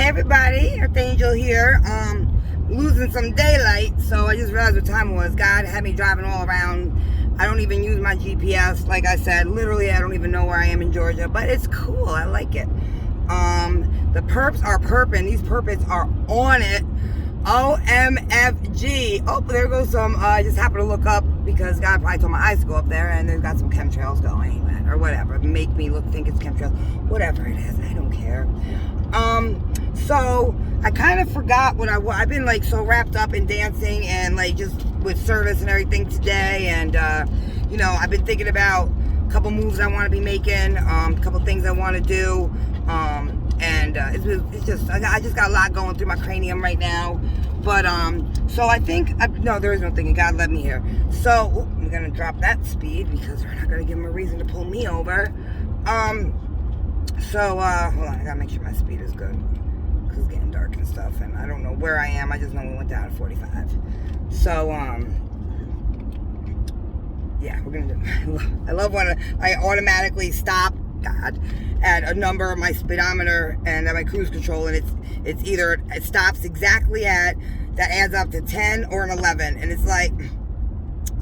Hey everybody, Earth Angel here. Losing some daylight, so I just realized what time it was. God had me driving all around. I don't even use my GPS. Like I said, literally I don't even know where I am in Georgia, but it's cool. I like it. The perps are perping. These perpits are on it. OMFG. Oh, there goes some. I just happened to look up because God probably told my eyes to go up there, and they've got some chemtrails going, or whatever. Make me think it's chemtrails. Whatever it is, I don't care. So I kind of forgot what I've been like so wrapped up in dancing and like just with service and everything today, and you know, I've been thinking about a couple moves I want to be making, a couple things I want to do, and it's just I just got a lot going through my cranium right now. But so I think no, there is no thinking. God led me here. So I'm gonna drop that speed because we're not gonna give him a reason to pull me over. So hold on, I gotta make sure my speed is good because it's getting dark and stuff, and I don't know where I am. I just know we went down to 45. So yeah, we're gonna do. I love when I automatically stop. God, at a number of my speedometer and at my cruise control, and it's either it stops exactly at that adds up to 10 or an 11, and it's like,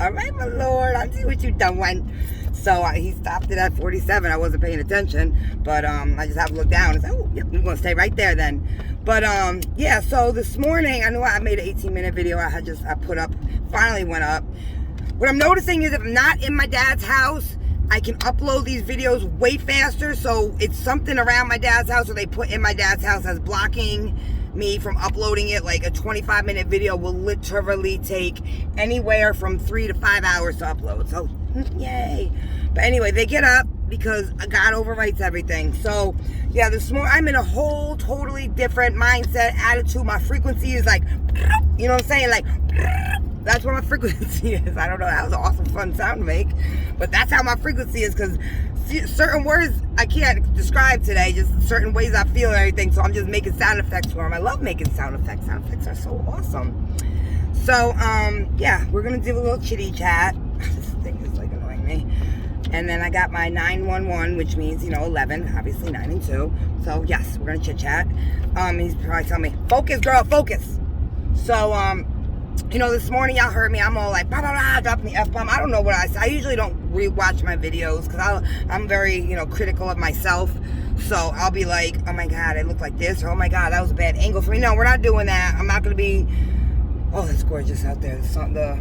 all right, my lord, I see what you done went. So he stopped it at 47. I wasn't paying attention, but I just have to look down and say, oh, yep, we're gonna stay right there then. But yeah, so this morning I know I made an 18-minute video I put up, finally went up. What I'm noticing is if I'm not in my dad's house, I can upload these videos way faster. So it's something around my dad's house, or they put in my dad's house as blocking me from uploading it. Like a 25-minute video will literally take anywhere from 3 to 5 hours to upload. So yay. But anyway, they get up because God overwrites everything. So yeah, this morning I'm in a whole totally different mindset, attitude. My frequency is like, you know what I'm saying? Like, that's what my frequency is. I don't know. That was an awesome, fun sound to make. But that's how my frequency is, because certain words I can't describe today. Just certain ways I feel and everything. So I'm just making sound effects for them. I love making sound effects. Sound effects are so awesome. So, yeah, we're going to do a little chitty chat. This thing is like annoying me. And then I got my 911, which means, you know, 11. Obviously 9 and 2. So, yes, we're going to chit chat. He's probably telling me, focus, girl, focus. So, you know, this morning y'all heard me. I'm all like, blah, blah, blah, dropping the F-bomb. I don't know what I say. I usually don't rewatch my videos because I'm very, you know, critical of myself. So I'll be like, oh my God, I look like this. Or, oh my God, that was a bad angle for me. No, we're not doing that. I'm not going to be, oh, it's gorgeous out there. The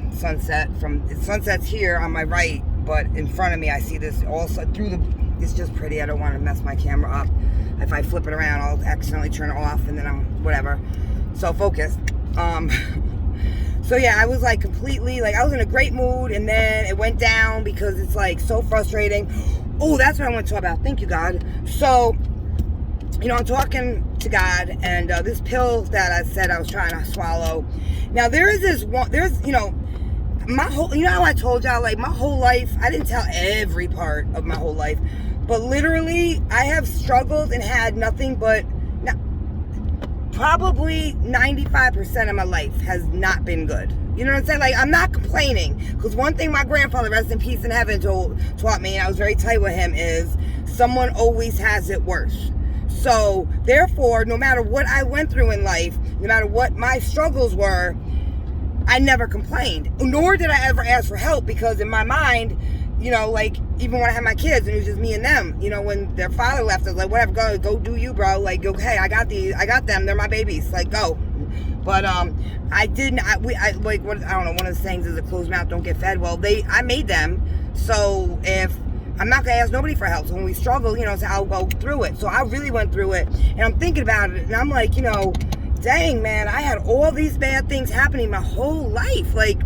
sunset's here on my right, but in front of me, I see this also it's just pretty. I don't want to mess my camera up. If I flip it around, I'll accidentally turn it off and then I'm whatever. So focus. So yeah, I was like completely, like I was in a great mood, and then it went down because it's like so frustrating. Oh, that's what I want to talk about. Thank you, God. So, you know, I'm talking to God, and this pill that I said I was trying to swallow. Now there is this one, you know, you know how I told y'all, like my whole life, I didn't tell every part of my whole life, but literally I have struggled and had nothing but, probably 95% of my life has not been good. You know what I'm saying? Like, I'm not complaining. Because one thing my grandfather, rest in peace in heaven, taught me, and I was very tight with him, is someone always has it worse. So, therefore, no matter what I went through in life, no matter what my struggles were, I never complained. Nor did I ever ask for help, because in my mind, you know, like, even when I had my kids and it was just me and them, you know, when their father left, I was like, whatever, go do you, bro. Like, okay, I got them, they're my babies. Like, go. But, I didn't, like, what, I don't know, one of the sayings is a closed mouth don't get fed. Well, I made them. So if, I'm not going to ask nobody for help. So when we struggle, you know, so I'll go through it. So I really went through it, and I'm thinking about it, and I'm like, you know, dang, man, I had all these bad things happening my whole life. Like,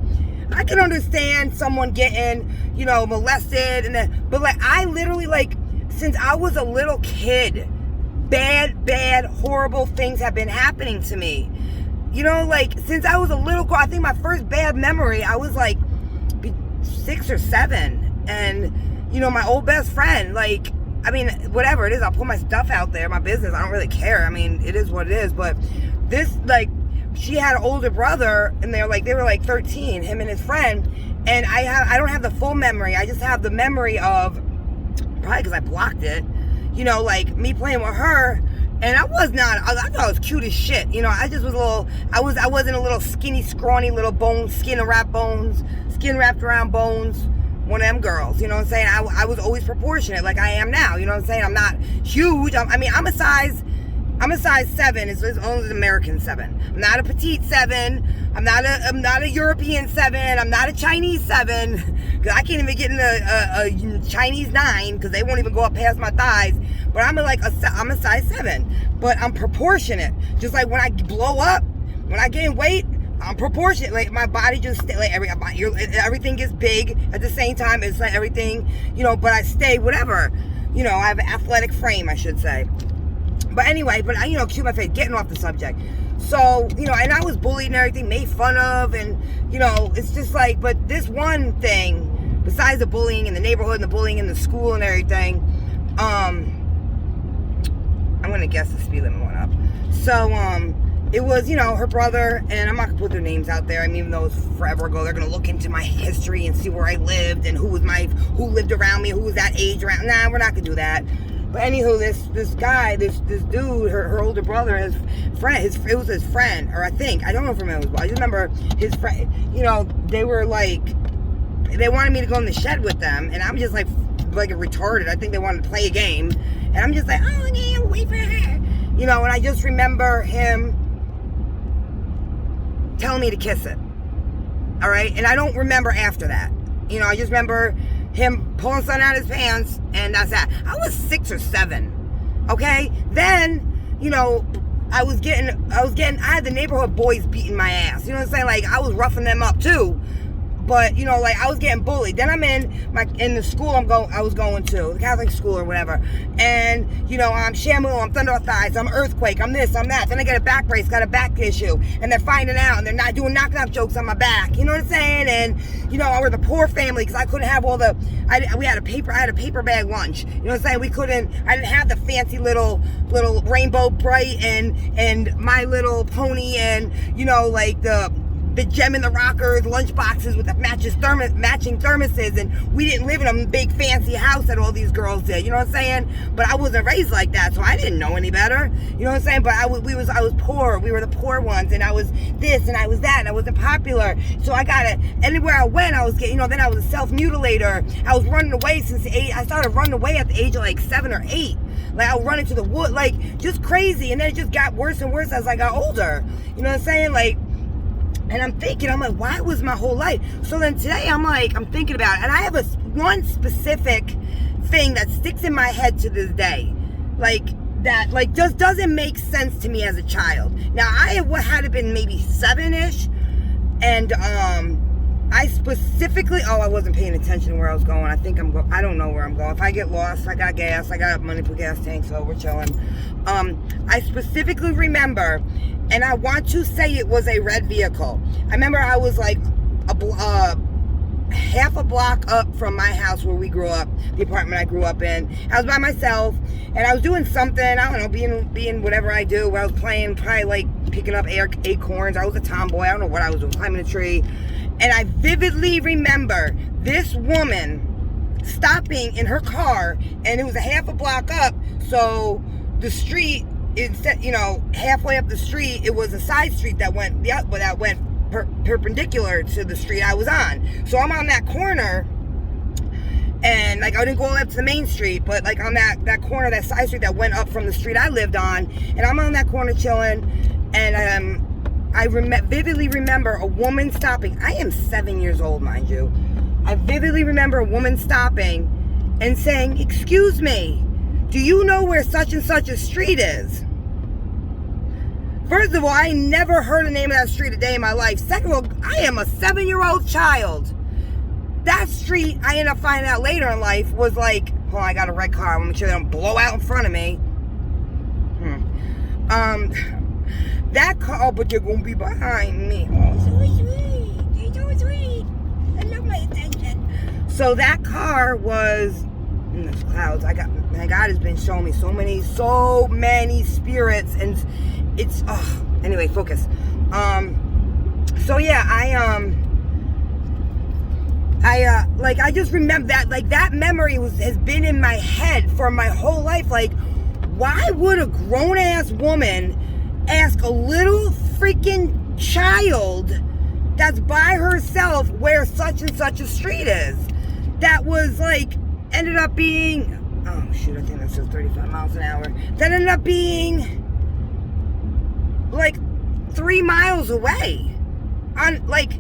I can understand someone getting, you know, molested, but like I literally, like, since I was a little kid, bad, horrible things have been happening to me. You know, like since I was a little girl, I think my first bad memory, I was like 6 or 7, and you know, my old best friend, like, I mean, whatever it is, I'll put my stuff out there, my business. I don't really care. I mean, it is what it is. But this, like, she had an older brother, and they were like 13, him and his friend. And I don't have the full memory. I just have the memory of, probably because I blocked it, you know, like me playing with her And I thought I was cute as shit. You know, I just was I wasn't a little skinny, scrawny little skin wrapped around bones, one of them girls. You know what I'm saying? I was always proportionate like I am now. You know what I'm saying? I'm not huge. I'm a size 7. It's only an American 7. I'm not a petite 7. I'm not a European 7. I'm not a Chinese 7. Because I can't even get in a Chinese 9 because they won't even go up past my thighs. But I'm a size 7. But I'm proportionate. Just like when I blow up, when I gain weight, I'm proportionate. Like my body just everything gets big at the same time. It's like everything, you know. But I stay whatever. You know, I have an athletic frame, I should say. But anyway, excuse my face, getting off the subject. So, you know, and I was bullied and everything, made fun of, and, you know, it's just like, but this one thing, besides the bullying in the neighborhood and the bullying in the school and everything, I'm going to guess the speed limit went up. So, it was, you know, her brother, and I'm not going to put their names out there. I mean, even though it was forever ago, they're going to look into my history and see where I lived and who lived around me, who was that age around. Nah, we're not going to do that. But anywho, this guy, this dude, her older brother, his friend, it was his friend, or I don't know if I remember, I just remember his friend, you know, they wanted me to go in the shed with them, and I'm just like retarded. I think they wanted to play a game, and I'm just like, oh, yeah, wait for her, you know, and I just remember him telling me to kiss it, all right, and I don't remember after that, you know, I just remember him pulling something out of his pants, and that's that. I was 6 or 7, okay? Then, you know, I had the neighborhood boys beating my ass. You know what I'm saying? Like, I was roughing them up too. But, you know, like, I was getting bullied. Then I'm in the school I was going to, the Catholic school or whatever. And, you know, I'm Shamu, I'm Thunder Thighs, I'm Earthquake, I'm this, I'm that. Then I get a back brace, got a back issue. And they're finding out, and they're not doing knock-knock jokes on my back. You know what I'm saying? And, you know, we're the poor family, because I couldn't have all I had a paper bag lunch. You know what I'm saying? I didn't have the fancy little Rainbow Bright and My Little Pony and, you know, like the Gem in the Rockers lunch boxes with the matching thermoses, and we didn't live in a big fancy house that all these girls did, you know what I'm saying? But I wasn't raised like that, so I didn't know any better, you know what I'm saying? But I was poor, we were the poor ones, and I was this and I was that, and I wasn't popular, so anywhere I went, I was getting, you know, then I was a self-mutilator. I was running away I started running away at the age of like 7 or 8. Like, I would run into the wood, like, just crazy, and then it just got worse and worse as I got older, you know what I'm saying? Like, and I'm like, why was my whole life? So then today, I'm thinking about it. And I have one specific thing that sticks in my head to this day. Like, that, like, just doesn't make sense to me as a child. Now, I had to been maybe 7-ish. And, I specifically, I wasn't paying attention to where I was going. I don't know where I'm going. If I get lost, I got gas. I got money for gas tank, so we're chilling. I specifically remember, and I want to say it was a red vehicle. I remember I was like half a block up from my house where we grew up, the apartment I grew up in. I was by myself, and I was doing something, I don't know, being whatever I do. I was playing, probably like picking up acorns. I was a tomboy. I don't know what I was doing, climbing a tree. And I vividly remember this woman stopping in her car, and it was a half a block up, so the street, instead, you know, halfway up the street, it was a side street that went perpendicular to the street I was on. So I'm on that corner, and like I didn't go up to the main street, but like on that corner, that side street that went up from the street I lived on, and I'm on that corner chilling, and I vividly remember a woman stopping. I am 7 years old, mind you. I vividly remember a woman stopping and saying, "Excuse me, do you know where such and such a street is?" First of all, I never heard the name of that street a day in my life. Second of all, I am a 7-year-old child. That street, I ended up finding out later in life, was like, oh, I got a red car. I want to make sure they don't blow out in front of me. That car, but they're going to be behind me. Oh, so sweet. They're so sweet. I love my attention. So that car was in the clouds. God has been showing me so many spirits, and it's, anyway, focus. So yeah, I just remember that, like, that memory has been in my head for my whole life. Like, why would a grown-ass woman ask a little freaking child that's by herself where such and such a street is? That was like, ended up being, oh shoot, I think that says 35 miles an hour. That ended up being like 3 miles away. On like,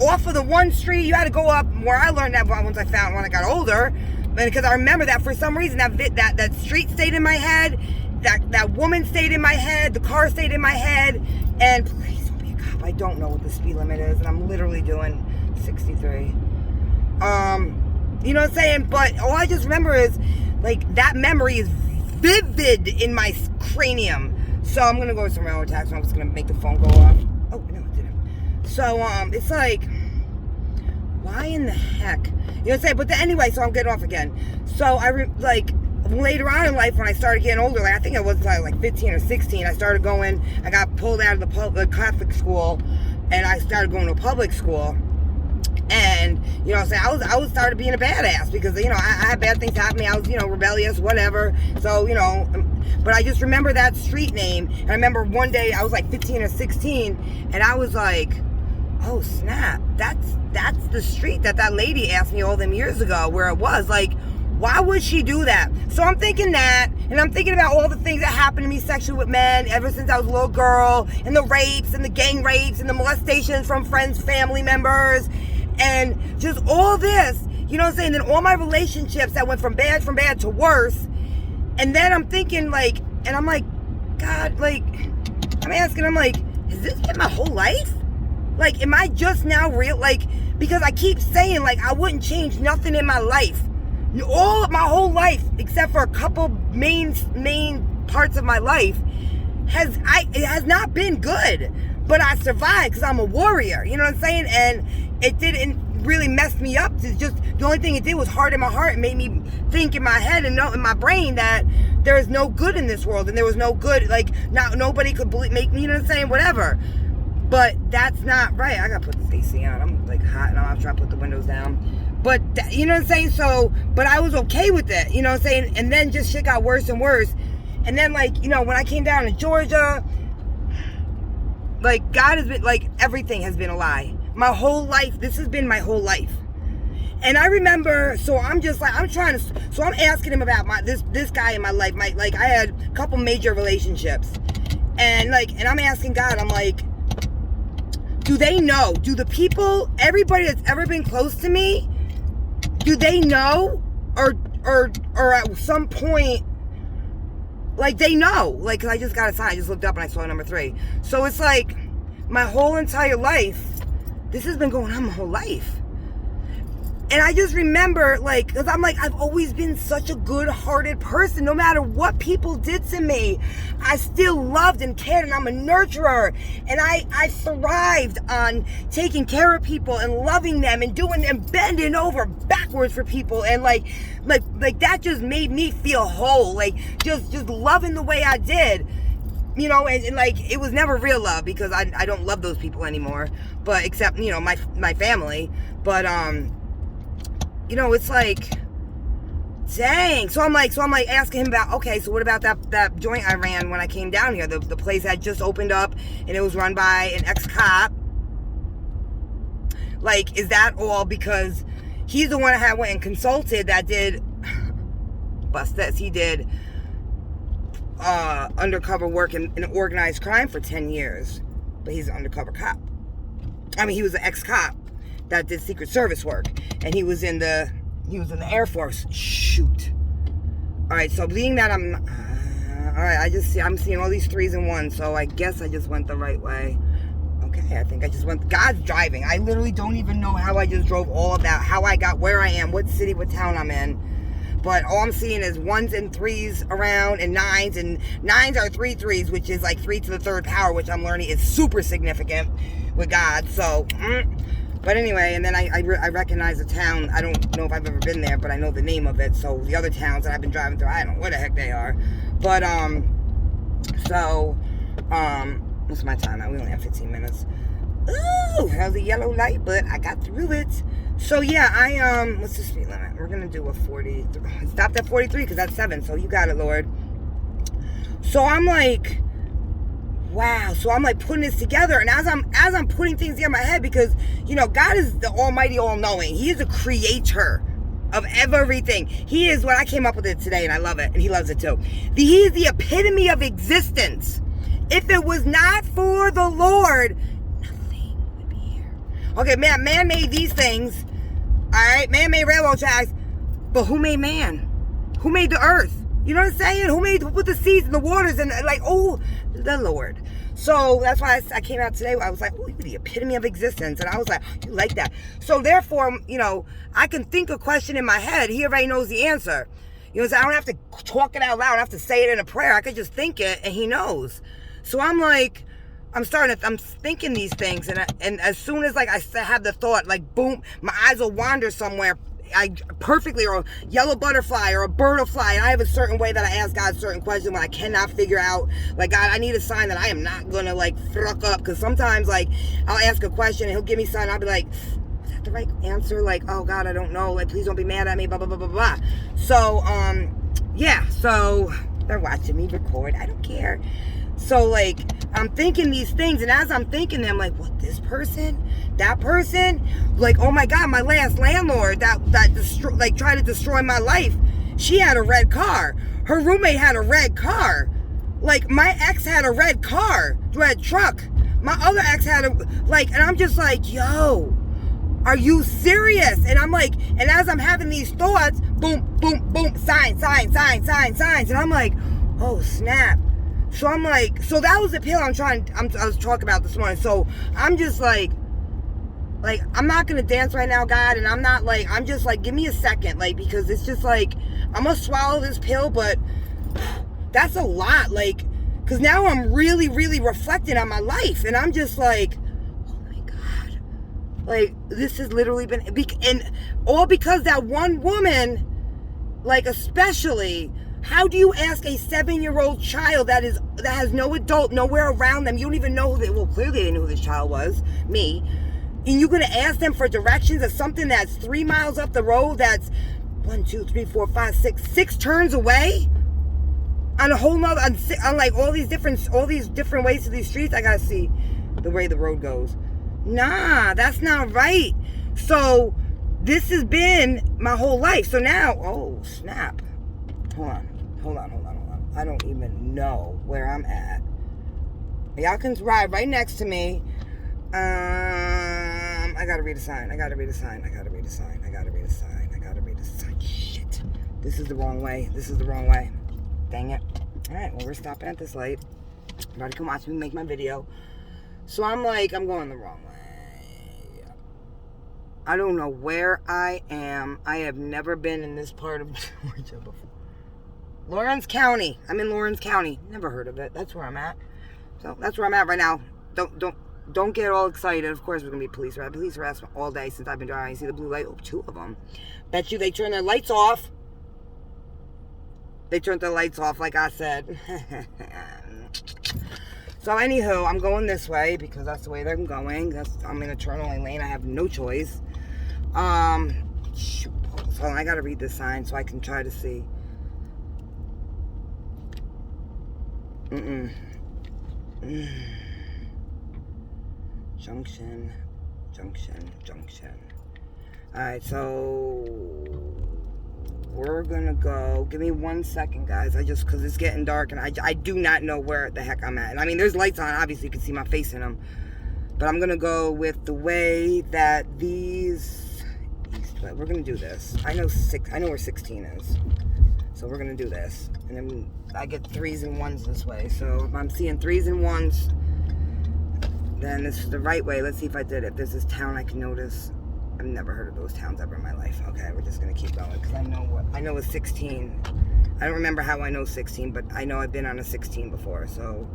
off of the one street, you had to go up where I learned that once I got older. Because I remember that for some reason that street stayed in my head, that woman stayed in my head, the car stayed in my head, and please don't be a cop. I don't know what the speed limit is, and I'm literally doing 63. You know what I'm saying? But all I just remember is like that memory is vivid in my cranium. So I'm gonna go with some railroad tax. I'm just gonna make the phone go off. Oh no, it didn't. So it's like, why in the heck? You know what I'm saying? But anyway, so I'm getting off again. So later on in life when I started getting older, like I think I was like 15 or 16, I started going, I got pulled out of the Catholic school and I started going to a public school. And, you know what I'm saying, I was started being a badass because, you know, I had bad things happen to me. I was, you know, rebellious, whatever. So, you know, but I just remember that street name. And I remember one day I was like 15 or 16 and I was like, oh snap, that's the street that lady asked me all them years ago where it was. Like, why would she do that? So I'm thinking that, and I'm thinking about all the things that happened to me sexually with men ever since I was a little girl, and the rapes and the gang rapes and the molestations from friends, family members, and just all this, you know what I'm saying? Then all my relationships that went from bad to worse. And then I'm thinking like, and I'm like, God, like, I'm asking, I'm like, has this been my whole life? Like, am I just now real? Like, because I keep saying, like, I wouldn't change nothing in my life. All of my whole life, except for a couple main parts of my life, it has not been good. But I survived because I'm a warrior. You know what I'm saying? And it didn't really mess me up. It's just, the only thing it did was harden my heart and made me think in my head and know in my brain that there is no good in this world. And there was no good, like, nobody could make me, you know what I'm saying? Whatever. But that's not right. I gotta put this AC on. I'm like hot and I'm trying to put the windows down. But, you know what I'm saying? So, but I was okay with it, you know what I'm saying? And then just shit got worse and worse. And then, like, you know, when I came down to Georgia, like, God has been, like, everything has been a lie. My whole life, this has been my whole life. And I remember, so I'm just like, I'm asking him about this guy in my life. Like, I had a couple major relationships. And, like, and I'm asking God, I'm like, do they know? Do the people, everybody that's ever been close to me, do they know? Or at some point, like, they know. Like, 'cause I just got a sign. I just looked up and I saw number 3. So it's like, my whole entire life, this has been going on my whole life. And I just remember, like, because I'm like, I've always been such a good-hearted person. No matter what people did to me, I still loved and cared, and I'm a nurturer. And I thrived on taking care of people and loving them and doing and bending over backwards for people. And like that just made me feel whole. Like, just loving the way I did. You know, and like, it was never real love because I don't love those people anymore. But except, you know, my family. But, you know, it's like, dang. So I'm like asking him about, okay, so what about that joint I ran when I came down here? The place had just opened up and it was run by an ex-cop. Like, is that all because he's the one that went and consulted that did, bust this, he did undercover work in organized crime for 10 years. But he's an undercover cop. I mean, he was an ex-cop that did Secret Service work, and he was in the Air Force. Shoot. All right, so being that I'm all right, I'm seeing all these 3s and 1s, so I guess I just went the right way. Okay, I think I just went. God's driving. I literally don't even know how I just drove all of that, how I got where I am, what city, what town I'm in. But all I'm seeing is 1s and 3s around, and 9s, and 9s are 3 3s, which is like 3 to the 3rd power, which I'm learning is super significant with God. So. But anyway, and then I recognize the town. I don't know if I've ever been there, but I know the name of it. So the other towns that I've been driving through, I don't know where the heck they are. But, what's my time? We only have 15 minutes. Ooh, that was a yellow light, but I got through it. So yeah, what's the speed limit? We're going to do a 40. It stopped at 43 because that's 7. So you got it, Lord. So I'm like, wow. So I'm like putting this together, and as I'm putting things together in my head, because God is the Almighty, all-knowing. He is a creator of everything. He is what I came up with it today, and I love it, and he loves it too. He is the epitome of existence. If it was not for the Lord, nothing would be here. Okay, man made these things. All right, man made railroad tracks, but who made man? Who made the earth? You know what I'm saying? Who put the seas and the waters and the Lord. So that's why I came out today. I was like, oh, you're the epitome of existence. And I was like, you like that. So therefore, I can think a question in my head. He already knows the answer. So I don't have to talk it out loud. I don't have to say it in a prayer. I could just think it and he knows. So I'm like, I'm thinking these things. And as soon as I have the thought, boom, my eyes will wander somewhere. Perfectly, or a yellow butterfly or a bird will fly, and I have a certain way that I ask God certain questions when I cannot figure out, God, I need a sign that I am not gonna fuck up, because sometimes I'll ask a question and he'll give me something, I'll be like, is that the right answer? Oh God, I don't know, please don't be mad at me, blah blah blah blah blah. So yeah, so they're watching me record, I don't care. So I'm thinking these things, and as I'm thinking them, what, this person, that person, oh my God, my last landlord that tried to destroy my life, she had a red car. Her roommate had a red car. My ex had a red truck. My other ex had and I'm just yo, are you serious? And I'm and as I'm having these thoughts, boom, boom, boom, signs, and I'm oh snap. So I'm so that was the pill I was talking about this morning. So I'm just I'm not going to dance right now, God. And I'm not I'm just give me a second. Because it's just I'm going to swallow this pill, but that's a lot. Because now I'm really, really reflecting on my life. And I'm just oh my God. This has literally been, and all because that one woman, especially, how do you ask a 7-year-old child that has no adult nowhere around them? You don't even know clearly they didn't know who this child was, me. And you're going to ask them for directions of something that's 3 miles up the road, that's 1, 2, 3, 4, 5, 6 turns away? On a whole nother, on all these different ways to these streets, I got to see the way the road goes. Nah, that's not right. So this has been my whole life. So now, oh, snap. Hold on. I don't even know where I'm at. Y'all can ride right next to me. I gotta read a sign. Shit. This is the wrong way. Dang it. Alright, well, we're stopping at this light. Everybody come watch me make my video. So I'm I'm going the wrong way. I don't know where I am. I have never been in this part of Georgia before. Lawrence County. I'm in Lawrence County. Never heard of it. That's where I'm at. So that's where I'm at right now. Don't get all excited. Of course, we're gonna be police harassment all day since I've been driving. You see the blue light? Oh, 2 of them. Bet you they turn their lights off. They turned their lights off, like I said. So anywho, I'm going this way because that's the way they're going. I'm in a turn-only lane. I have no choice. Shoot. So I gotta read this sign so I can try to see. Junction. Alright, so we're gonna go. Give me 1 second, guys. Because it's getting dark and I do not know where the heck I'm at. And I mean, there's lights on. Obviously, you can see my face in them. But I'm gonna go with the way that we're gonna do this. I know where 16 is. So we're gonna do this. And then I get 3s and 1s this way. So if I'm seeing 3s and 1s, then this is the right way. Let's see if I did it. There's this town I can notice. I've never heard of those towns ever in my life. Okay, we're just gonna keep going because I know it's 16. I don't remember how I know 16, but I know I've been on a 16 before. So,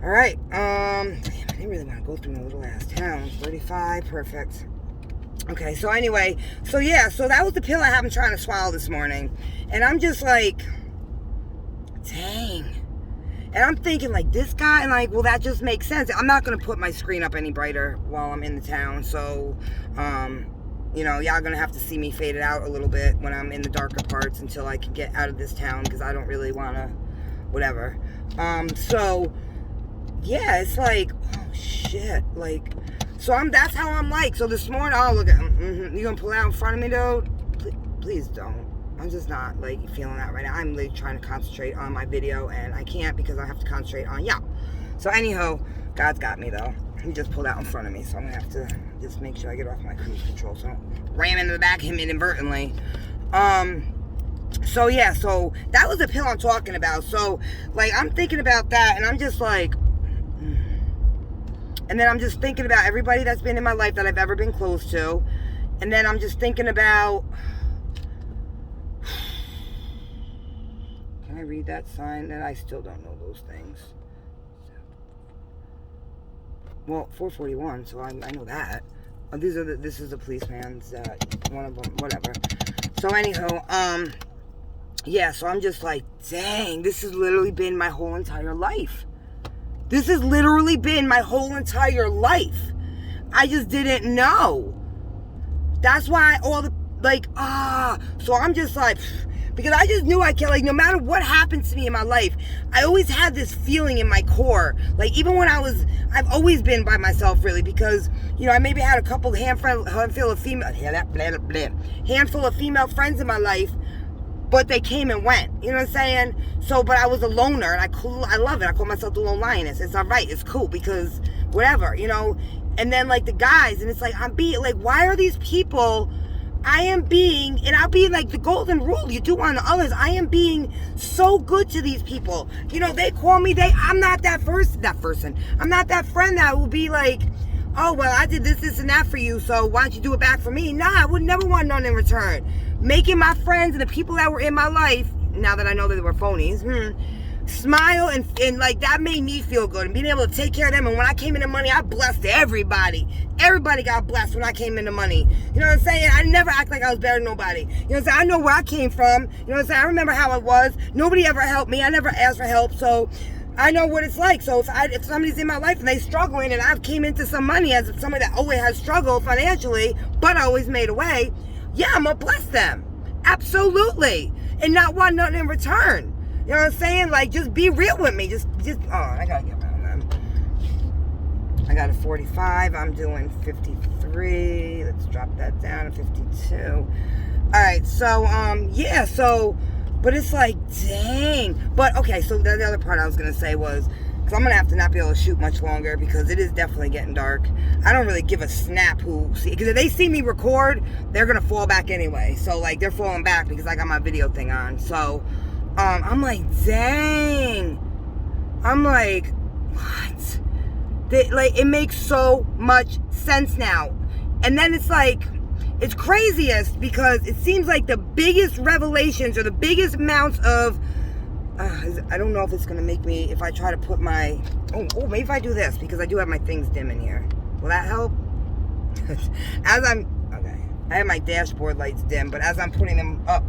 all right. Damn, I didn't really want to go through no little ass town. 35, perfect. Okay, so anyway, so that was the pill I have been trying to swallow this morning, and I'm just dang. And I'm thinking this guy, and well, that just makes sense. I'm not going to put my screen up any brighter while I'm in the town. So, y'all going to have to see me faded out a little bit when I'm in the darker parts until I can get out of this town, because I don't really want to whatever. So yeah, it's like, oh shit, like, so that's how I'm like. So this morning, oh look at, you gonna pull out in front of me though? Please don't. I'm just not like feeling that right now. I'm like trying to concentrate on my video, and I can't because I have to concentrate on y'all. So anyhow, God's got me though. He just pulled out in front of me, so I'm gonna have to just make sure I get off my cruise control so I don't ram into the back of him inadvertently. So yeah, so that was the pill I'm talking about. So like I'm thinking about that, and I'm just like, and then I'm just thinking about everybody that's been in my life that I've ever been close to, and then I'm just thinking about, can I read that sign? And I still don't know those things. Well, 441, so I know that. This is the policeman's, one of them, whatever. So anyhow, yeah, so I'm just like, dang, this has literally been my whole entire life. This has literally been my whole entire life. I just didn't know. That's why all the, like, so I'm just like, because I just knew I can't, like, no matter what happens to me in my life, I always had this feeling in my core. Like, even when I've always been by myself, really, because, you know, I maybe had a couple handful of female friends in my life, but they came and went. You know what I'm saying? So, but I was a loner, and I love it. I call myself the lone lioness. It's all right. It's cool, because whatever, you know. And then, like, the guys, and it's like, why are these people... and I'll be like the golden rule you do on others. I am being so good to these people. You know, they call me, I'm not that person. I'm not that friend that will be like, oh, well, I did this, and that for you, so why don't you do it back for me? Nah, I would never want none in return. Making my friends and the people that were in my life, now that I know that they were phonies, smile and like that made me feel good, and being able to take care of them. And when I came into money, I blessed everybody. Everybody got blessed when I came into money. You know what I'm saying? I never act like I was better than nobody. You know what I'm saying? I know where I came from. You know what I'm saying? I remember how it was. Nobody ever helped me. I never asked for help, so I know what it's like. So if somebody's in my life and they struggling, and I came into some money as somebody that always has struggled financially, but I always made a way, yeah, I'm gonna bless them. Absolutely. And not want nothing in return. You know what I'm saying? Like, just be real with me. Just, I gotta get around them. I got a 45. I'm doing 53. Let's drop that down to 52. All right, so, yeah, so, but it's like, dang. But, okay, so the other part I was gonna say was, because I'm gonna have to not be able to shoot much longer, because it is definitely getting dark. I don't really give a snap because if they see me record, they're gonna fall back anyway. So, like, they're falling back because I got my video thing on. So, I'm like, dang. I'm like, what? It makes so much sense now. And then it's like, it's craziest because it seems like the biggest revelations or the biggest amounts of, I don't know if it's going to make me, if I try to put my, maybe if I do this, because I do have my things dim in here. Will that help? Okay. I have my dashboard lights dim, but as I'm putting them up,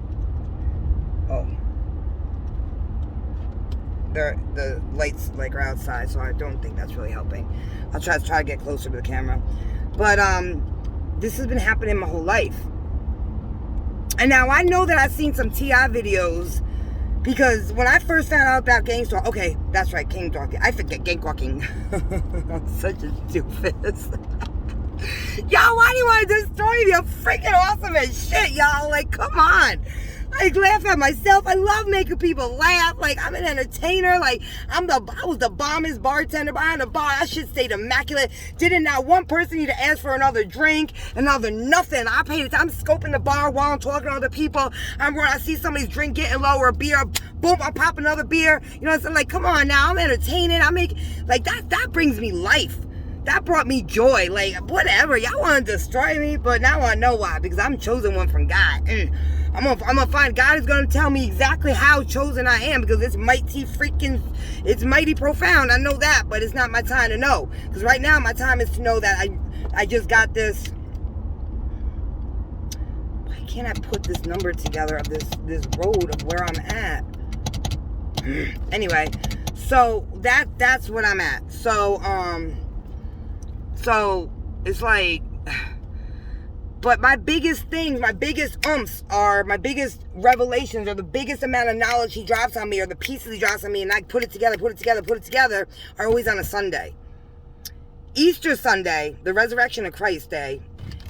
the lights like are outside, so I don't think that's really helping. I'll try to get closer to the camera. But this has been happening my whole life. And now I know that I've seen some TI videos, because when I first found out about gangstalking, okay, that's right, gangstalking. I forget gangstalking. I'm such a doofus. Y'all, why do you want to destroy me? I'm freaking awesome as shit, y'all. Like, come on. I laugh at myself. I love making people laugh. Like, I'm an entertainer. Like, I was the bombest bartender behind the bar. I should stay immaculate. Didn't not one person need to ask for another drink, another nothing. I'm scoping the bar while I'm talking to other people. When I see somebody's drink getting low or a beer, boom, I pop another beer. You know what I'm saying? Like, come on now. I'm entertaining. Like, that brings me life. That brought me joy. Like, whatever. Y'all want to destroy me, but now I know why. Because I'm chosen one from God. I'm gonna find, God is gonna tell me exactly how chosen I am, because it's mighty profound. I know that, but it's not my time to know. Because right now my time is to know that I just got this. Why can't I put this number together of this road of where I'm at? Anyway, so that's what I'm at. So it's like, But my biggest things, my biggest my biggest revelations, or the biggest amount of knowledge he drops on me, or the pieces he drops on me, and I put it together, are always on a Sunday. Easter Sunday, the Resurrection of Christ Day,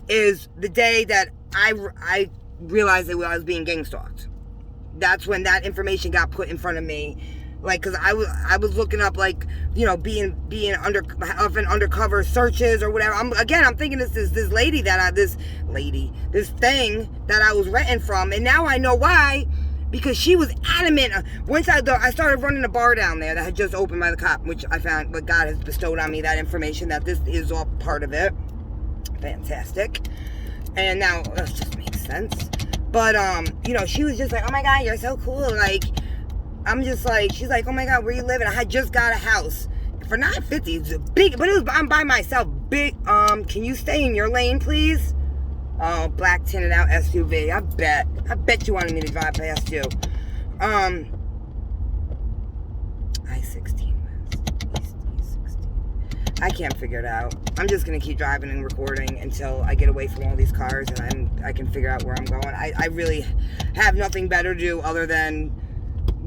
is the day that I realized that I was being gang stalked. That's when that information got put in front of me. Like, cause I was looking up, like, you know, being undercover searches or whatever. I'm thinking this thing that I was renting from, and now I know why, because she was adamant. Once I started running a bar down there that had just opened by the cop, which I found, but God has bestowed on me that information that this is all part of it. Fantastic. And now that just makes sense. But you know, she was just like, oh my God, you're so cool. Like, I'm just like, she's like, oh my God, where you living? I had just got a house for $950. It's big, but I'm by myself. Big. Can you stay in your lane, please? Oh, black tinted out SUV. I bet you wanted me to drive past you. I-16 West, East E-16. I can't figure it out. I'm just gonna keep driving and recording until I get away from all these cars and I can figure out where I'm going. I really have nothing better to do other than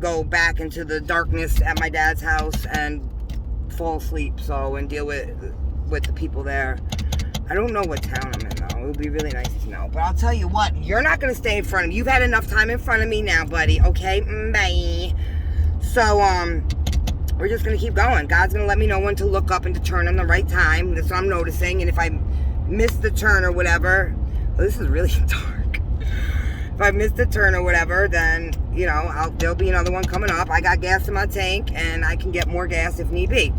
go back into the darkness at my dad's house and fall asleep, and deal with the people there. I don't know what town I'm in, though. It would be really nice to know. But I'll tell you what, you're not going to stay in front of me. You've had enough time in front of me now, buddy. Okay? Bye. So, we're just going to keep going. God's going to let me know when to look up and to turn in the right time. That's what I'm noticing. And if I miss the turn or whatever, this is really dark. If I miss the turn or whatever, then, you know, there'll be another one coming up. I got gas in my tank, and I can get more gas if need be.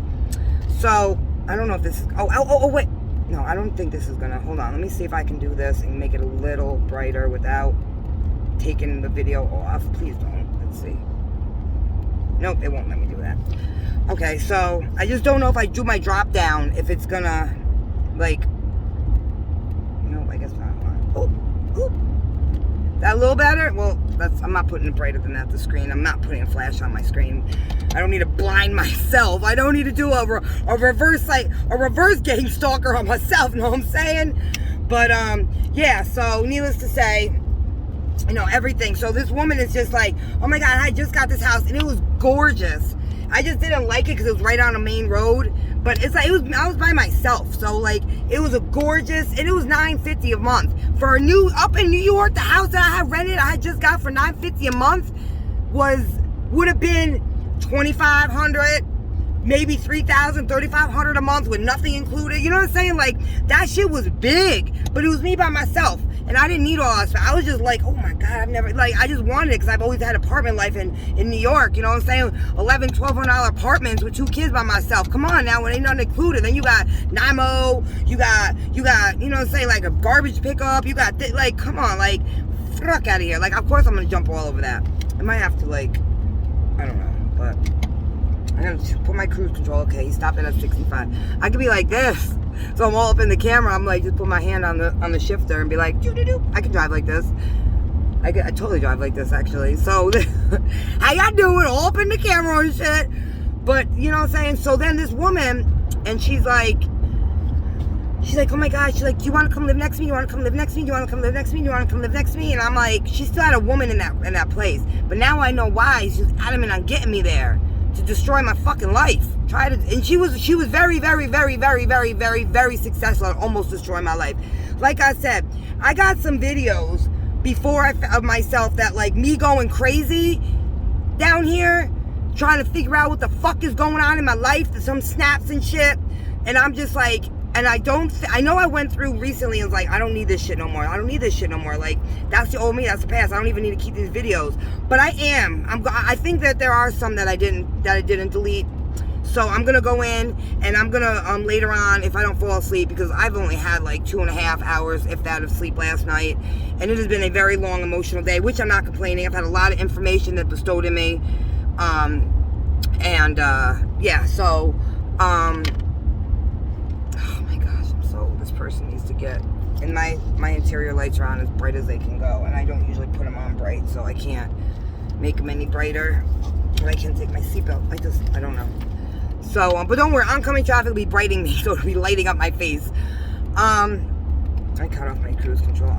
So, I don't know if this is... Oh, wait. No, I don't think this is gonna... Hold on. Let me see if I can do this and make it a little brighter without taking the video off. Please don't. Let's see. Nope, it won't let me do that. Okay, so I just don't know if I do my drop down, if it's gonna, like... Nope, I guess not. Oh. That a little better? Well, I'm not putting it brighter than that, the screen. I'm not putting a flash on my screen. I don't need to blind myself. I don't need to do a reverse gang stalker on myself, you know what I'm saying? But, yeah, so needless to say, you know, everything. So this woman is just like, oh my God, I just got this house, and it was gorgeous. I just didn't like it because it was right on a main road. But it's like, I was by myself. So, like, it was a gorgeous, and it was $950 a month. For up in New York, the house that I had rented, I had just got for $950 a month, would have been $2,500, maybe $3,000, $3,500 a month with nothing included. You know what I'm saying? Like, that shit was big, but it was me by myself. And I didn't need all that stuff. I was just like, oh my God, I just wanted it because I've always had apartment life in New York. You know what I'm saying? $1,100, $1,200 apartments with 2 kids by myself. Come on now, when ain't nothing included. Then you got NIMO, you got, you know what I'm saying, like a garbage pickup. You got, like, come on, like, fuck out of here. Like, of course I'm going to jump all over that. I might have to, like, I don't know, but I'm going to put my cruise control. Okay, he's stopping at 65. I could be like this. So I'm all up in the camera. I'm like, just put my hand on the shifter and be like, doo-doo-doo. I can drive like this. I totally drive like this, actually. So, how y'all doing? All up in the camera and shit. But, you know what I'm saying? So then this woman, and she's like, oh my God, she's like, do you want to come live next to me? You want to come live next to me? Do you want to come live next to me? Do you want to come live next to me? And I'm like, she still had a woman in that place. But now I know why. She's adamant on getting me there to destroy my fucking life. And she was very, very, very, very, very, very, very successful at almost destroying my life. Like I said, I got some videos before of myself that, like, me going crazy down here, trying to figure out what the fuck is going on in my life, some snaps and shit, and I'm just like, and I know I went through recently and was like, I don't need this shit no more. I don't need this shit no more. Like, that's the old me, that's the past. I don't even need to keep these videos. But I think that there are some that I didn't delete. So I'm going to go in, and I'm going to, later on, if I don't fall asleep, because I've only had like 2.5 hours, if that, of sleep last night. And it has been a very long, emotional day, which I'm not complaining. I've had a lot of information that bestowed in me. Yeah, so, oh my gosh, this person needs to get, and my interior lights are on as bright as they can go, and I don't usually put them on bright, so I can't make them any brighter. But I can't take my seatbelt. I don't know. So, but don't worry, oncoming traffic will be brightening me, so it'll be lighting up my face. I cut off my cruise control.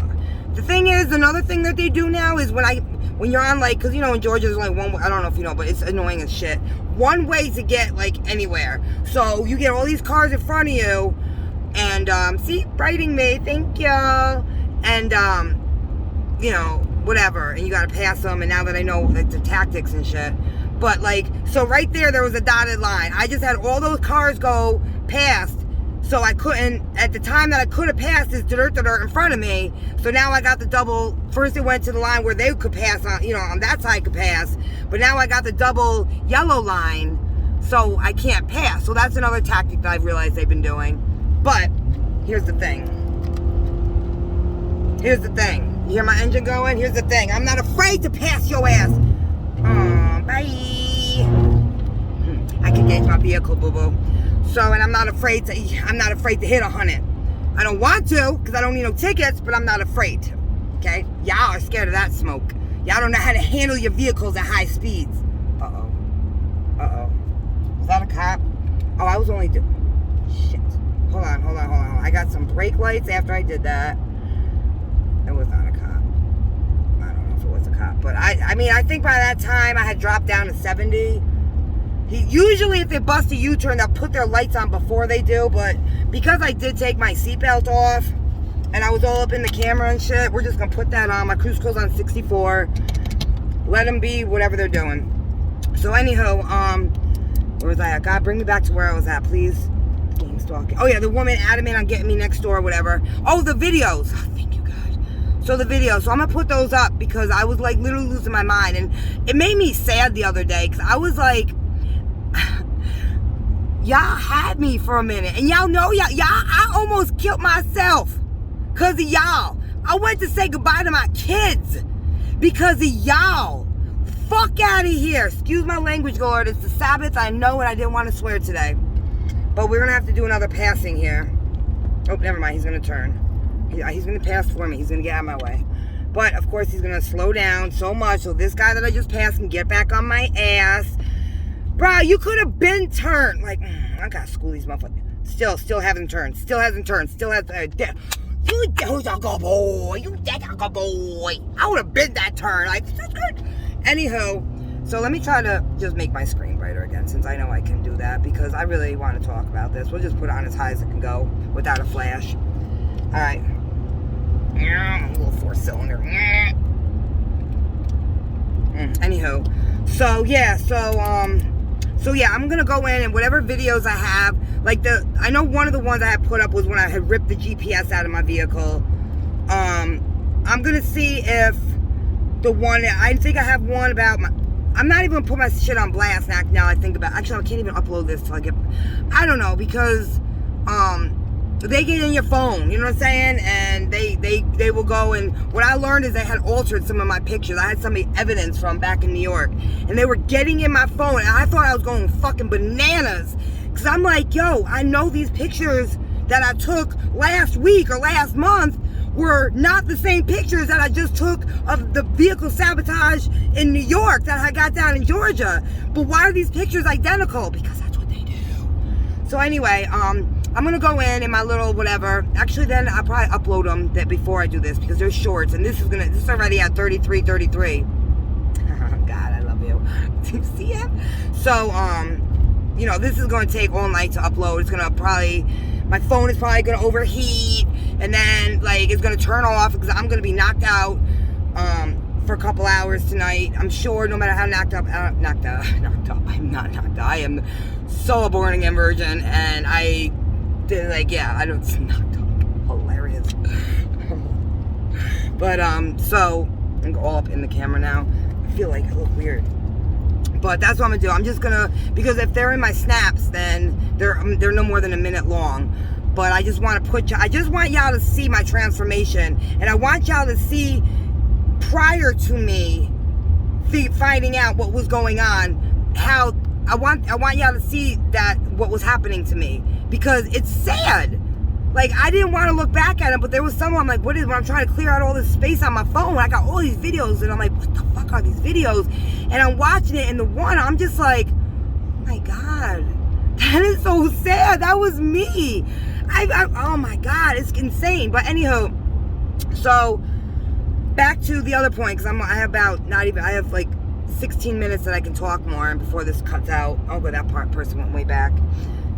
The thing is, another thing that they do now is when you're on, like, because, you know, in Georgia there's only one way, I don't know if you know, but it's annoying as shit. One way to get, like, anywhere. So you get all these cars in front of you, and, see, writing me, thank you. And, you know, whatever, and you gotta pass them, and now that I know, like, the tactics and shit. But, like, so right there was a dotted line. I just had all those cars go past, so I couldn't, at the time that I could have passed this dirt in front of me, so now I got the double, first it went to the line where they could pass on, you know, on that side could pass, but now I got the double yellow line, so I can't pass. So that's another tactic that I've realized they've been doing. But, here's the thing. Here's the thing. You hear my engine going? Here's the thing. I'm not afraid to pass your ass. Bye. I can gauge my vehicle, boo-boo. So, and I'm not afraid to hit 100. I don't want to, because I don't need no tickets, but I'm not afraid. Okay? Y'all are scared of that smoke. Y'all don't know how to handle your vehicles at high speeds. Uh-oh. Uh-oh. Was that a cop? Oh, I was only shit. Hold on. I got some brake lights after I did that. It was not a cop. I don't know if it was a cop. But I mean, I think by that time I had dropped down to 70. Usually if they bust a U-turn, they'll put their lights on before they do. But because I did take my seatbelt off and I was all up in the camera and shit, we're just going to put that on. My cruise control's on 64. Let them be whatever they're doing. So anyhow, where was I at? God, bring me back to where I was at, please. Gangstalking. Oh yeah, the woman adamant on getting me next door or whatever. Oh, the videos. Oh, thank you, God. So the videos. So I'm going to put those up because I was like literally losing my mind. And it made me sad the other day because I was like, y'all had me for a minute. And y'all know, I almost killed myself because of y'all. I went to say goodbye to my kids because of y'all. Fuck out of here. Excuse my language, Lord. It's the Sabbath. I know, and I didn't want to swear today. But we're going to have to do another passing here. Oh, never mind. He's going to turn. He's going to pass for me. He's going to get out of my way. But, of course, he's going to slow down so much so this guy that I just passed can get back on my ass. Bro, you could have been turned. Like, I got to school these motherfuckers. Still hasn't turned. Still hasn't turned. Still has you dagger boy. You dagger boy. I would have been that turn. Like, that's good. Anywho, so let me try to just make my screen brighter again since I know I can do that because I really want to talk about this. We'll just put it on as high as it can go without a flash. All right. A little 4-cylinder. Anywho, so yeah, I'm gonna go in and whatever videos I have, like I know one of the ones I had put up was when I had ripped the GPS out of my vehicle. I'm gonna see if the one, I think I have one about I'm not even gonna put my shit on blast now I think about, actually I can't even upload this till I get, I don't know, because, they get in your phone, you know what I'm saying, and they will go, and what I learned is they had altered some of my pictures. I had some evidence from back in New York, and they were getting in my phone, and I thought I was going fucking bananas, because I'm like, yo, I know these pictures that I took last week or last month were not the same pictures that I just took of the vehicle sabotage in New York that I got down in Georgia. But why are these pictures identical? Because that's what they do. So anyway, I'm gonna go in my little whatever. Actually, then I'll probably upload them before I do this because they're shorts, and this is already at 33. God, I love you. Do you see it? So, you know, this is gonna take all night to upload. It's gonna probably, my phone is probably gonna overheat, and then like it's gonna turn off because I'm gonna be knocked out for a couple hours tonight. I'm sure, no matter how knocked up. I'm not knocked out. I am so a born again virgin, and I did I don't knocked up. Hilarious. But so I'm all up in the camera now. I feel like I look weird. But that's what I'm gonna do. I'm just gonna, because if they're in my snaps, then they're no more than a minute long. But I just want to I just want y'all to see my transformation, and I want y'all to see prior to me finding out what was going on, how I want y'all to see that what was happening to me, because it's sad. Like, I didn't want to look back at it, but there was someone, I'm like, what is, when I'm trying to clear out all this space on my phone, I got all these videos, and I'm like, what the fuck are these videos? And I'm watching it, and the one, I'm just like, oh my God, that is so sad. That was me. Oh my God, it's insane. But anyhow, so back to the other point, because I have like 16 minutes that I can talk more before this cuts out. Oh, but that person went way back.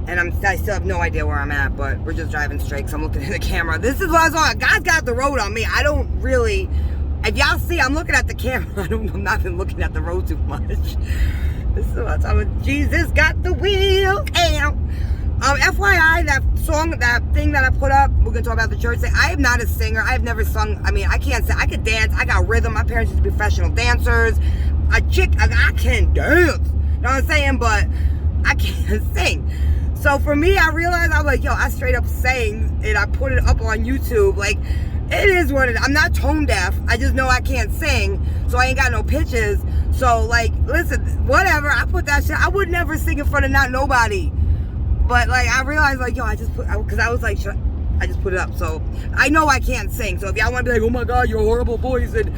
And I still have no idea where I'm at, but we're just driving straight because I'm looking at the camera. This is what I was on. God's got the road on me. I don't really, if y'all see, I'm looking at the camera. I'm not even looking at the road too much. This is what I'm Jesus got the wheel. FYI, that song, that thing that I put up, we're going to talk about the church thing. I am not a singer. I have never sung. I mean, I can't sing. I could dance. I got rhythm. My parents used to be professional dancers. I can dance. You know what I'm saying? But I can't sing. So for me, I realized, I was like, yo, I straight up sang and I put it up on YouTube. Like, it is what it is. I'm not tone deaf. I just know I can't sing, so I ain't got no pitches. So, like, listen, whatever. I put that shit. I would never sing in front of not nobody. But, like, I realized, like, yo, because I was like, I just put it up. So, I know I can't sing. So, if y'all want to be like, oh my God, you're a horrible voice. And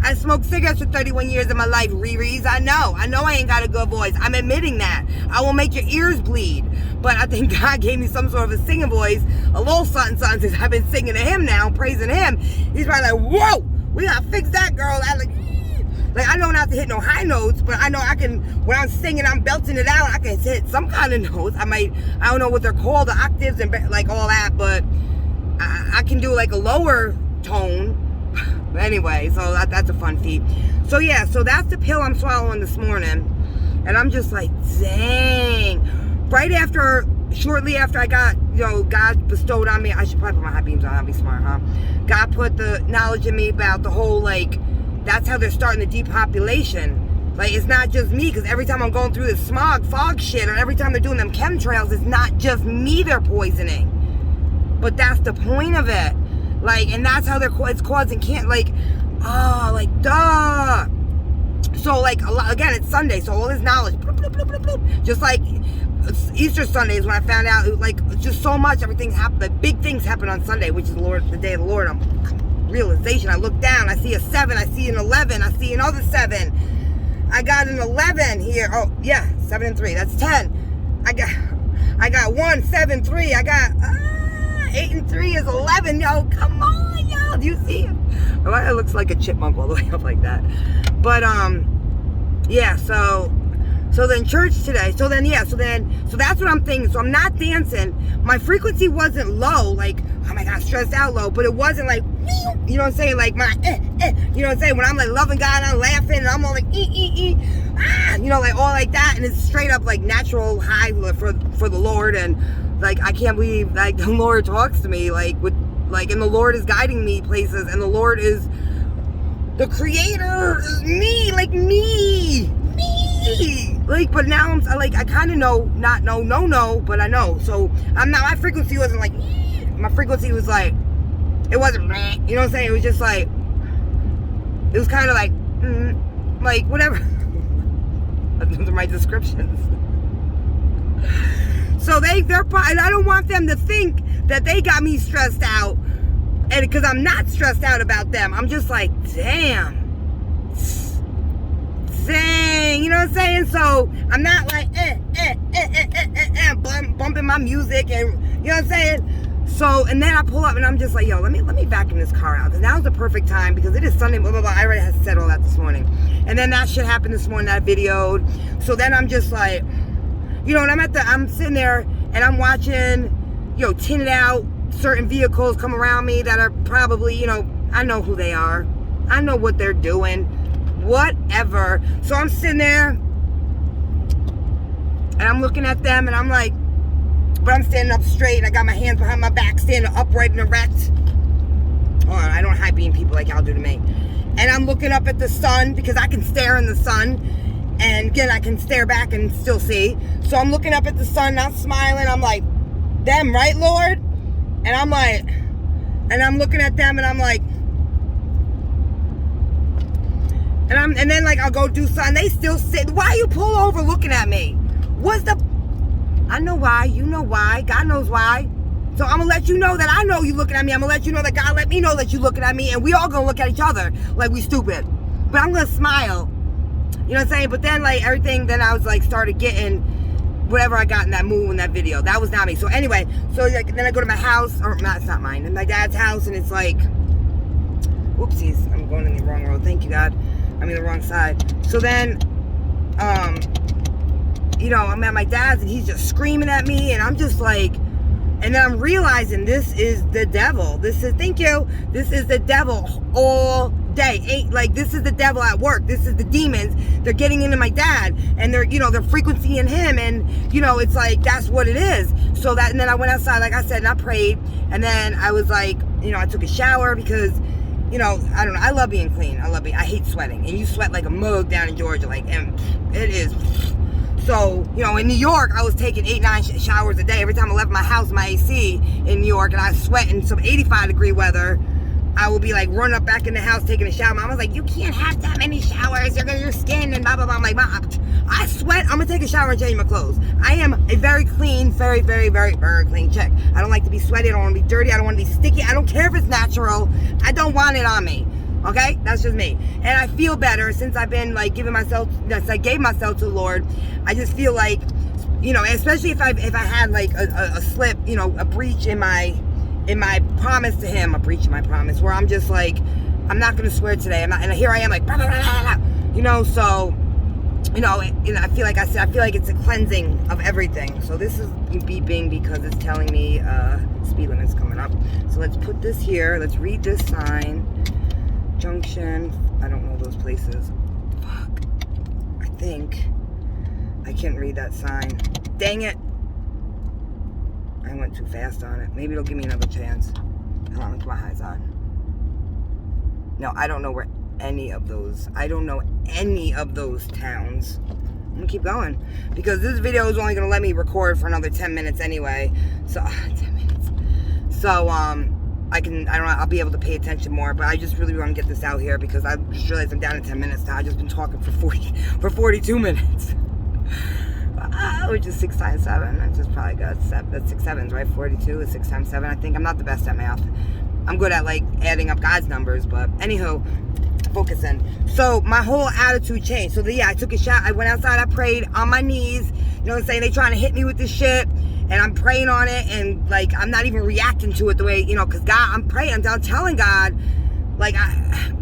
I smoked cigarettes for 31 years of my life, Riri's. I know I ain't got a good voice. I'm admitting that. I will make your ears bleed. But I think God gave me some sort of a singing voice, a little something, since I've been singing to him now, praising him. He's probably like, whoa, we gotta fix that, girl. Like, I don't have to hit no high notes, but I know I can, when I'm singing, I'm belting it out, I can hit some kind of notes. I don't know what they're called, the octaves and like all that, but I can do like a lower tone. Anyway, so that's a fun feat. So yeah, so that's the pill I'm swallowing this morning. And I'm just like, dang. Shortly after I got, God bestowed on me, I should probably put my high beams on, I'll be smart, huh? God put the knowledge in me about the whole, like, that's how they're starting the depopulation. Like, it's not just me, because every time I'm going through this fog shit, or every time they're doing them chemtrails, it's not just me they're poisoning. But that's the point of it. Like, and that's how it's causing cancer. Like, duh. So, like, again, it's Sunday, so all this knowledge, bloop, bloop, bloop, bloop, bloop. Just like Easter Sunday is when I found out, like, just so much, everything happened, like, big things happen on Sunday, which is the day of the Lord. Realization, I look down, I see a 7, I see an 11, I see another 7. I got an 11 here. Oh, yeah, 7 and 3, that's 10. I got 1, 7, 3, I got 8 and 3 is 11. Yo, come on, yo. Do you see it? Oh, it looks like a chipmunk all the way up like that. But, yeah, so then church today. So that's what I'm thinking. So I'm not dancing. My frequency wasn't low, like, oh my God, stressed out low. But it wasn't like, you know what I'm saying? Like my, you know what I'm saying? When I'm like loving God, I'm laughing, and I'm all like, you know, like all like that. And it's straight up like natural high for the Lord. And like, I can't believe, like, the Lord talks to me, like, and the Lord is guiding me places, and the Lord is the creator, is me, like, me. Like, but now I'm, like, I kind of know, but I know. So, my frequency wasn't like, my frequency was like, it wasn't, you know what I'm saying? It was just like, it was kind of like, whatever. Those are my descriptions. So they're probably, and I don't want them to think that they got me stressed out, and because I'm not stressed out about them. I'm just like, dang, you know what I'm saying? So I'm not like, bumping my music, and you know what I'm saying? So, and then I pull up, and I'm just like, yo, let me vacuum this car out, because now's the perfect time, because it is Sunday, blah, blah, blah. I already had said all that this morning. And then that shit happened this morning, that I videoed. So then I'm just like, you know, and I'm sitting there, and I'm watching, tinted out certain vehicles come around me that are probably, I know who they are. I know what they're doing. Whatever. So I'm sitting there, and I'm looking at them, and I'm like, but I'm standing up straight, and I got my hands behind my back, standing upright and erect. Hold on, I don't high beam people like y'all do to me. And I'm looking up at the sun, because I can stare in the sun. And again, I can stare back and still see. So I'm looking up at the sun, not smiling. I'm like, them, right, Lord? And I'm like, and I'm looking at them, and I'm like, and then like I'll go do something. They still sit. Why you pull over looking at me? I know why. You know why. God knows why. So I'm gonna let you know that I know you looking at me. I'm gonna let you know that God let me know that you looking at me, and we all gonna look at each other like we stupid. But I'm gonna smile. You know what I'm saying? But then, like, everything, then I was, like, started getting, whatever I got in that move in that video. That was not me. So anyway, so like, then I go to my house, or not, it's not mine, in my dad's house, and it's like, whoopsies, I'm going in the wrong road. Thank you, God. I'm in the wrong side. So then, you know, I'm at my dad's and he's just screaming at me, and I'm just like, and then I'm realizing this is the devil. This is, thank you, this is the devil all day. Like, this is the devil at work. This is the demons. They're getting into my dad, and they're, you know, they're frequencying him, and, you know, it's like, that's what it is. So that, and then I went outside, like I said, and I prayed, and then I was like, you know, I took a shower because, you know, I don't know, I love being clean. I hate sweating, and you sweat like a mug down in Georgia, like, and it is. So, you know, in New York, I was taking 8-9 showers a day. Every time I left my house, my AC in New York, and I sweat in some 85-degree weather, I would be like running up back in the house taking a shower. Mom was like, you can't have that many showers. You're gonna your skin and blah, blah, blah. I'm like, Mom, I sweat. I'm gonna take a shower and change my clothes. I am a very clean, very, very, very, very clean chick. I don't like to be sweaty. I don't want to be dirty. I don't want to be sticky. I don't care if it's natural. I don't want it on me. Okay, that's just me, and I feel better since I've been like giving myself. I gave myself to the Lord. I just feel like, you know, especially if I had like a slip, you know, a breach in my promise to Him, a breach in my promise, where I'm just like, I'm not gonna swear today. I'm not, and here I am like, blah, blah, blah, blah, blah. You know, so, you know, I feel like I said, I feel like it's a cleansing of everything. So this is beeping because it's telling me speed limit's coming up. So let's put this here. Let's read this sign. Junction, I don't know those places. Fuck. I think I can't read that sign. Dang it. I went too fast on it. Maybe it'll give me another chance. Hold on, let's put my eyes on. No, I don't know where any of those, I don't know any of those towns. I'm gonna keep going because this video is only gonna let me record for another 10 minutes anyway. So, 10 minutes. So, I'll be able to pay attention more, but I just really want to get this out here because I just realized I'm down in 10 minutes now. I've just been talking for 42 minutes. Which is 6 times 7. That's just probably good. That's 6 sevens, right? 42 is 6 times 7. I think I'm not the best at math. I'm good at like adding up God's numbers, but anywho, focusing. So my whole attitude changed. So yeah, I took a shot. I went outside. I prayed on my knees. You know what I'm saying? They trying to hit me with this shit. And I'm praying on it, and like I'm not even reacting to it the way, you know, because God, I'm praying, I'm telling God, like,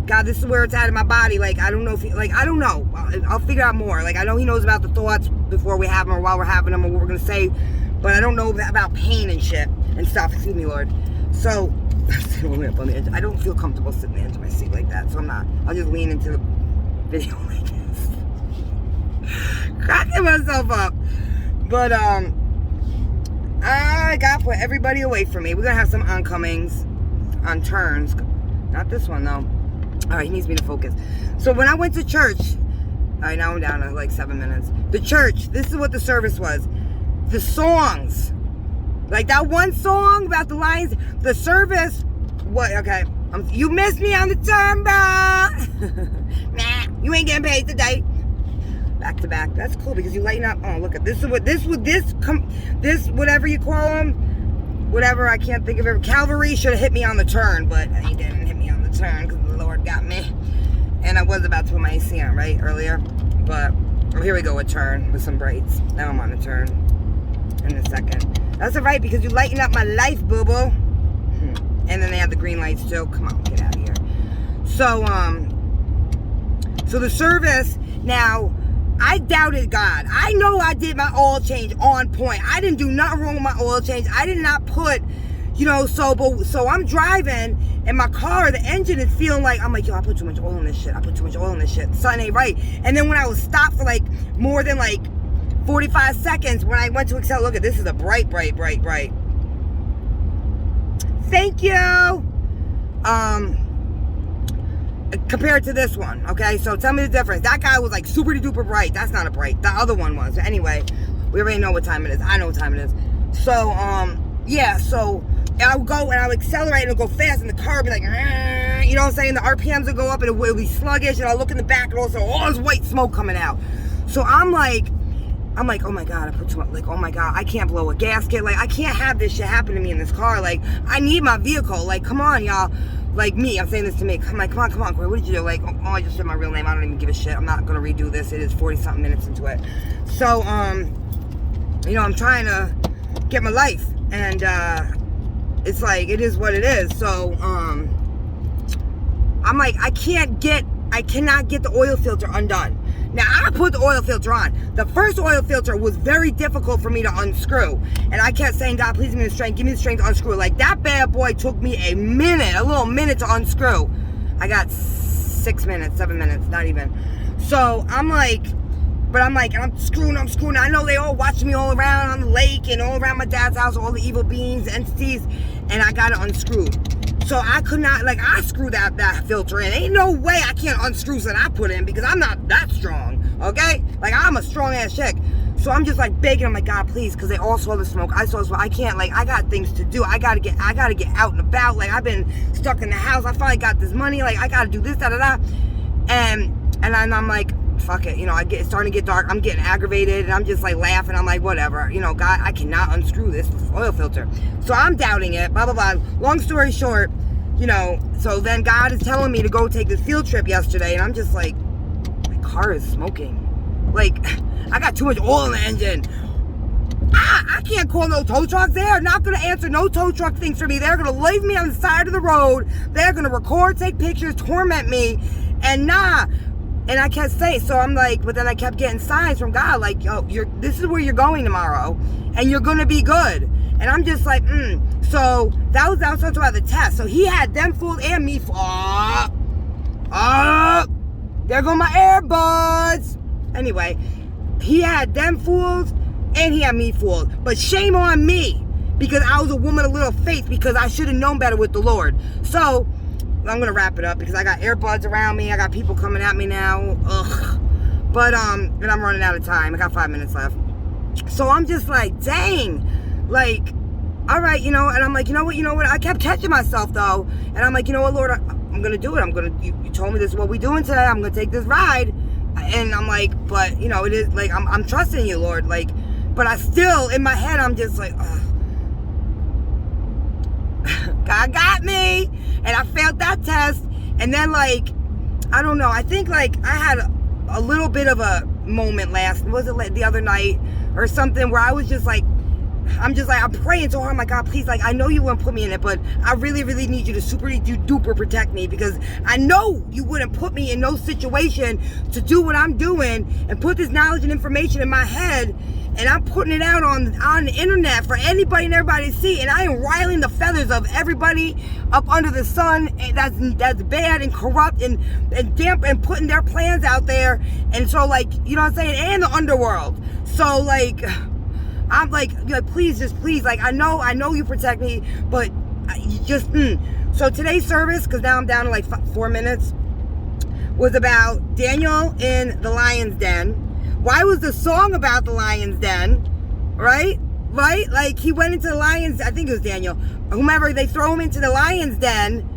God, this is where it's at in my body. Like, I don't know if, I don't know. I'll figure out more. Like, I know He knows about the thoughts before we have them or while we're having them or what we're gonna say, but I don't know about pain and shit and stuff. Excuse me, Lord. So I'm sitting up on the edge. I don't feel comfortable sitting on the edge of my seat like that, so I'm not. I'll just lean into the video like this, cracking myself up. But God put everybody away from me. We're gonna have some oncomings on turns. Not this one though. Alright, he needs me to focus. So when I went to church, alright, now I'm down to like 7 minutes. The church, this is what the service was. The songs. Like that one song about the lions, the service, what, okay. You missed me on the turn, bro. Nah, you ain't getting paid today. Back to back. That's cool because you lighten up. Oh, look at this. This whatever you call them, whatever, I can't think of it. Calvary should have hit me on the turn, but he didn't hit me on the turn because the Lord got me. And I was about to put my AC on right earlier, but here we go, a turn with some brakes. Now I'm on a turn in a second. That's all right because you lighten up my life, boo boo. And then they have the green lights too. Come on, get out of here. So so the service now. I doubted God. I know I did my oil change on point. I didn't do nothing wrong with my oil change. I did not put, you know, so I'm driving and my car, the engine is feeling like, I'm like, yo, I put too much oil in this shit. I put too much oil in this shit. Something ain't right. And then when I was stopped for like more than like 45 seconds, when I went to Excel, look at this is a bright. Thank you. Compared to this one, okay? So tell me the difference. That guy was like super duper bright. That's not a bright. The other one was. Anyway, we already know what time it is. I know what time it is. So, yeah, so I'll go and I'll accelerate and it'll go fast and the car will be like, you know what I'm saying? The RPMs will go up and it'll be sluggish and I'll look in the back and also all this white smoke coming out. So I'm like, oh my God, I put too much, like, oh my God, I can't blow a gasket. Like, I can't have this shit happen to me in this car. Like, I need my vehicle. Like, come on, y'all. Like me, I'm saying this to me. I'm like, come on, Corey, what did you do? Like, oh, I just said my real name. I don't even give a shit. I'm not gonna redo this. It is 40-something minutes into it. So, you know, I'm trying to get my life, and it's like, it is what it is. So I'm like, I cannot get the oil filter undone. Now, I put the oil filter on. The first oil filter was very difficult for me to unscrew. And I kept saying, God, please give me the strength. Give me the strength to unscrew. Like, that bad boy took me a little minute to unscrew. I got 7 minutes, not even. So, I'm like, and I'm screwing. I know they all watching me all around on the lake and all around my dad's house, all the evil beings, entities, and I got it unscrewed. So I could not, like, I screwed that filter in. Ain't no way I can't unscrew something I put in, because I'm not that strong, okay? Like, I'm a strong-ass chick. So I'm just, like, begging. I'm like, God, please, because they all saw the smoke. I saw the smoke. I can't, like, I got things to do. I gotta get out and about. Like, I've been stuck in the house. I finally got this money. Like, I gotta do this, da-da-da. And I'm like, fuck it. You know, it's starting to get dark. I'm getting aggravated, and I'm just, like, laughing. I'm like, whatever. You know, God, I cannot unscrew this oil filter. So I'm doubting it, blah, blah, blah. Long story short, you know, so then God is telling me to go take this field trip yesterday, and I'm just like, my car is smoking. Like, I got too much oil in the engine. I can't call no tow trucks. They are not going to answer no tow truck things for me. They're going to leave me on the side of the road. They're going to record, take pictures, torment me, and nah. And I kept saying, so I'm like, but then I kept getting signs from God, like, yo, this is where you're going tomorrow, and you're going to be good. And I'm just like, So that was talking about the test. So he had them fooled and me fooled. There go my earbuds. Anyway, he had them fooled and he had me fooled. But shame on me, because I was a woman of little faith, because I should have known better with the Lord. So I'm going to wrap it up, because I got earbuds around me. I got people coming at me now. Ugh. But, and I'm running out of time. I got 5 minutes left. So I'm just like, dang. Like, all right, you know, and I'm like, you know what, I kept catching myself, though, and I'm like, you know what, Lord, I'm going to do it, you told me this is what we're doing today, I'm going to take this ride, and I'm like, but, you know, it is, like, I'm trusting you, Lord, like, but I still, in my head, I'm just like, God got me, and I failed that test, and then, like, I don't know, I think, like, I had a little bit of a moment was it like the other night, or something, where I was just like, I'm praying so hard. I'm like, God, please, like, I know you wouldn't put me in it, but I really, really need you to super duper protect me, because I know you wouldn't put me in no situation to do what I'm doing and put this knowledge and information in my head, and I'm putting it out on the internet for anybody and everybody to see, and I am riling the feathers of everybody up under the sun that's bad and corrupt and damp, and putting their plans out there. And so, like, you know what I'm saying, and the underworld. So, like, I'm like, please, like, I know you protect me, but you just, So today's service, because now I'm down to like 4 minutes, was about Daniel in the lion's den. Why was the song about the lion's den? Right? Like, he went into the lion's, I think it was Daniel, whomever, they throw him into the lion's den,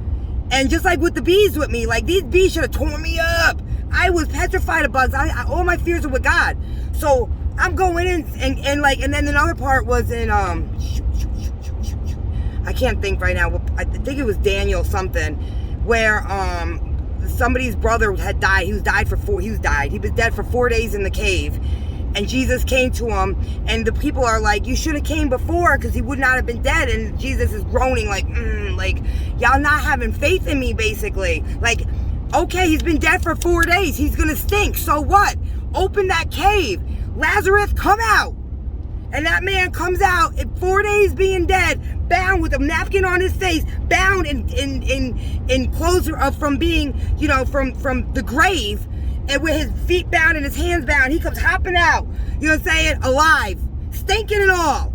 and just like with the bees with me, like, these bees should have torn me up. I was petrified of bugs. All my fears are with God. So I'm going in, and then another part was in, I can't think right now. I think it was Daniel something, where, somebody's brother had died. He was dead for 4 days in the cave. And Jesus came to him, and the people are like, you should have came before, because he would not have been dead. And Jesus is groaning like, y'all not having faith in me, basically. Like, okay, he's been dead for 4 days. He's going to stink. So what? Open that cave. Lazarus, come out. And that man comes out at 4 days being dead, bound with a napkin on his face, bound in clothes from being, from the grave, and with his feet bound and his hands bound. He comes hopping out, you know what I'm saying, alive, stinking and all.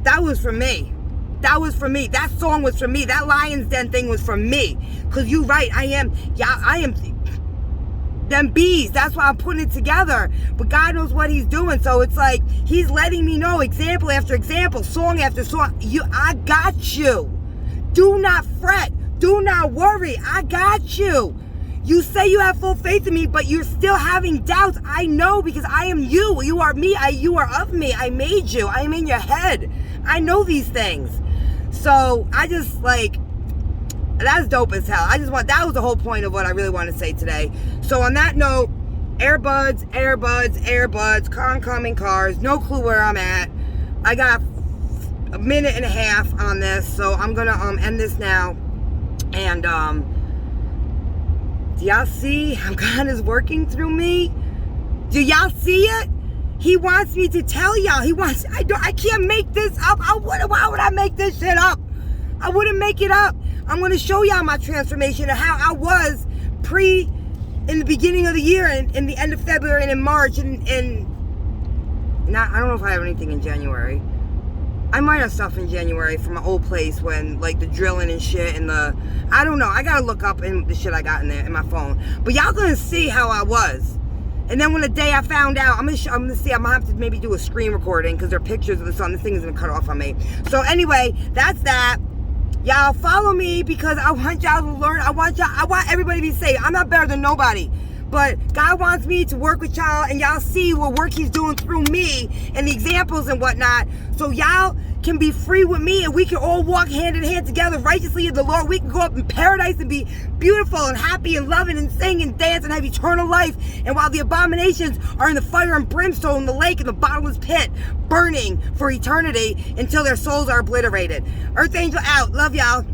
That was for me. That song was for me. That Lion's Den thing was for me. Because you're right, I am them bees. That's why I'm putting it together. But God knows what he's doing. So it's like, he's letting me know, example after example, song after song. I got you. Do not fret. Do not worry. I got you. You say you have full faith in me, but you're still having doubts. I know, because I am you. You are me. You are of me. I made you. I am in your head. I know these things. So I just, like, that's dope as hell. That was the whole point of what I really want to say today. So on that note, Airbuds, oncoming cars, no clue where I'm at. I got a minute and a half on this, so I'm gonna end this now. And do y'all see how God is working through me? Do y'all see it? He wants me to tell y'all. I can't make this up. Why would I make this shit up? I wouldn't make it up. I'm gonna show y'all my transformation and how I was in the beginning of the year and in the end of February and in March and I don't know if I have anything in January. I might have stuff in January from my old place when like the drilling and shit and I don't know. I gotta look up in the shit I got in there in my phone. But y'all gonna see how I was. And then when the day I found out, I'm gonna have to maybe do a screen recording because there are pictures of the sun. This thing is gonna cut off on me. So anyway, that's that. Y'all follow me because I want y'all to learn. I want everybody to be safe. I'm not better than nobody. But God wants me to work with y'all and y'all see what work he's doing through me and the examples and whatnot. So y'all can be free with me and we can all walk hand in hand together righteously in the Lord. We can go up in paradise and be beautiful and happy and loving and sing and dance and have eternal life. And while the abominations are in the fire and brimstone in the lake and the bottomless pit, burning for eternity until their souls are obliterated. Earth Angel out. Love y'all.